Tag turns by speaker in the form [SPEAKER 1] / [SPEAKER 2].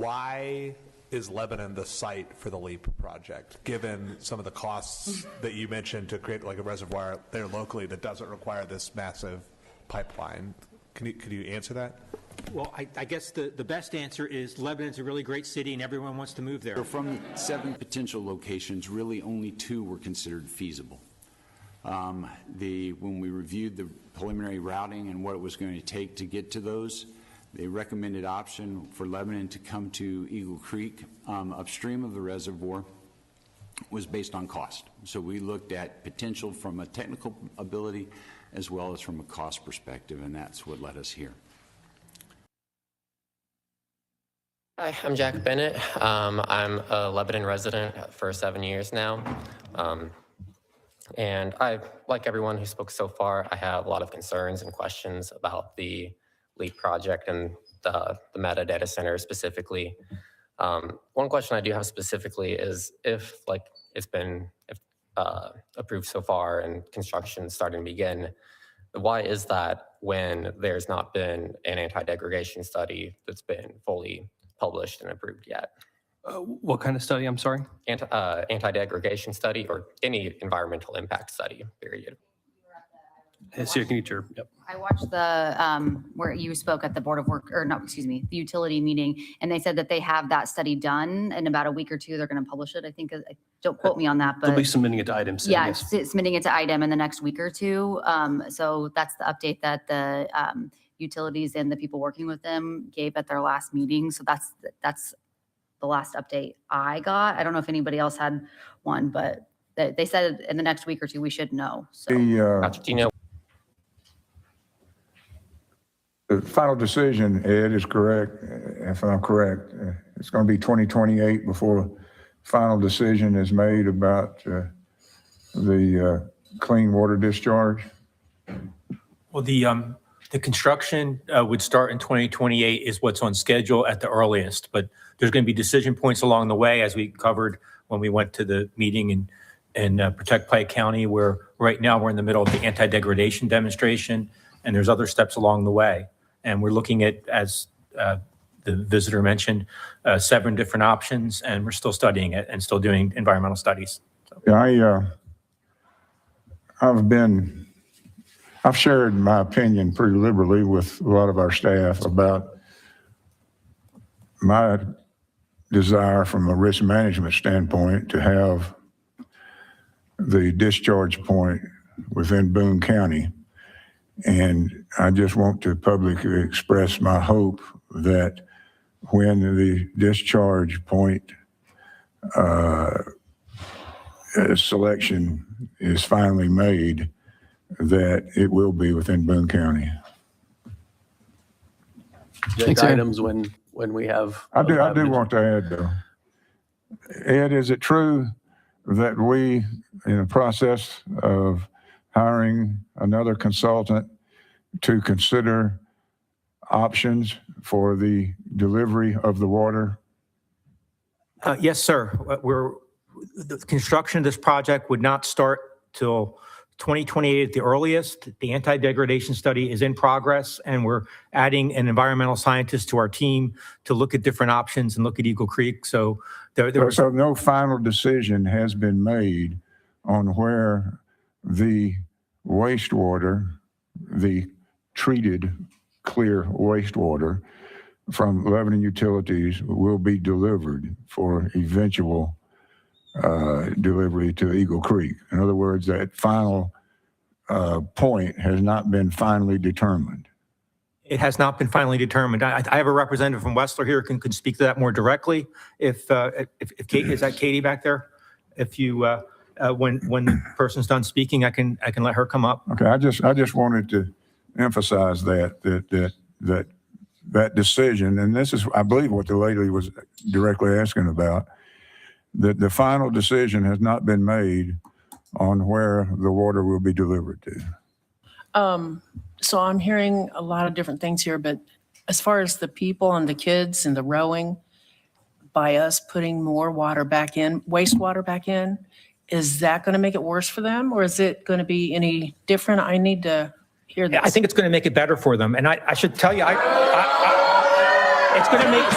[SPEAKER 1] why is Lebanon the site for the LEAP project, given some of the costs that you mentioned to create like a reservoir there locally that doesn't require this massive pipeline? Could you answer that?
[SPEAKER 2] Well, I guess the best answer is Lebanon's a really great city and everyone wants to move there.
[SPEAKER 3] So from 7 potential locations, really only 2 were considered feasible. When we reviewed the preliminary routing and what it was going to take to get to those, the recommended option for Lebanon to come to Eagle Creek upstream of the reservoir was based on cost. So we looked at potential from a technical ability as well as from a cost perspective, and that's what led us here.
[SPEAKER 4] Hi, I'm Jack Bennett. I'm a Lebanon resident for 7 years now. And like everyone who spoke so far, I have a lot of concerns and questions about the LEAP project and the metadata center specifically. One question I do have specifically is if it's been approved so far and construction is starting to begin, why is that when there's not been an anti-degradation study that's been fully published and approved yet?
[SPEAKER 5] What kind of study? I'm sorry?
[SPEAKER 4] Anti-degradation study or any environmental impact study, period.
[SPEAKER 5] So you can eat your, yep.
[SPEAKER 6] I watched the, where you spoke at the Board of Work, or no, excuse me, the utility meeting, and they said that they have that study done in about a week or 2. They're going to publish it. I think, don't quote me on that, but.
[SPEAKER 5] They'll be submitting it to IDEM soon.
[SPEAKER 6] Yeah,
[SPEAKER 5] Yes.
[SPEAKER 6] submitting it to IDEM in the next week or 2. So that's the update that the utilities and the people working with them gave at their last meeting. So that's the last update I got. I don't know if anybody else had one, but they said in the next week or 2 we should know. So.
[SPEAKER 4] Gotcha. Do you know?
[SPEAKER 7] The final decision, Ed, is correct. If I'm correct, it's going to be 2028 before final decision is made about the clean water discharge.
[SPEAKER 2] Well, the construction would start in 2028 is what's on schedule at the earliest, but there's going to be decision points along the way, as we covered when we went to the meeting in Protect Pike County, where right now we're in the middle of the anti-degradation demonstration, and there's other steps along the way. And we're looking at, as the visitor mentioned, 7 different options, and we're still studying it and still doing environmental studies. So.
[SPEAKER 7] Yeah, I've shared my opinion pretty liberally with a lot of our staff about my desire from a risk management standpoint to have the discharge point within Boone County. And I just want to publicly express my hope that when the discharge point selection is finally made, that it will be within Boone County.
[SPEAKER 5] Just items when we have.
[SPEAKER 7] I do want to add though, Ed, is it true that we, in the process of hiring another consultant to consider options for the delivery of the water?
[SPEAKER 2] Yes, sir. The construction of this project would not start till 2028 at the earliest. The anti-degradation study is in progress, and we're adding an environmental scientist to our team to look at different options and look at Eagle Creek. So
[SPEAKER 7] so no final decision has been made on where the wastewater, the treated clear wastewater from Lebanon Utilities will be delivered for eventual delivery to Eagle Creek. In other words, that final point has not been finally determined.
[SPEAKER 2] It has not been finally determined. I have a representative from Westler here who can speak to that more directly. If Kate, is that Katie back there? If you, when the person's done speaking, I can let her come up.
[SPEAKER 7] Okay, I just wanted to emphasize that decision, and this is, I believe, what the lady was directly asking about, that the final decision has not been made on where the water will be delivered to.
[SPEAKER 8] So I'm hearing a lot of different things here, but as far as the people and the kids and the rowing, by us putting more water back in, wastewater back in, is that going to make it worse for them, or is it going to be any different? I need to hear this.
[SPEAKER 2] I think it's going to make it better for them. And I should tell you, it's going to make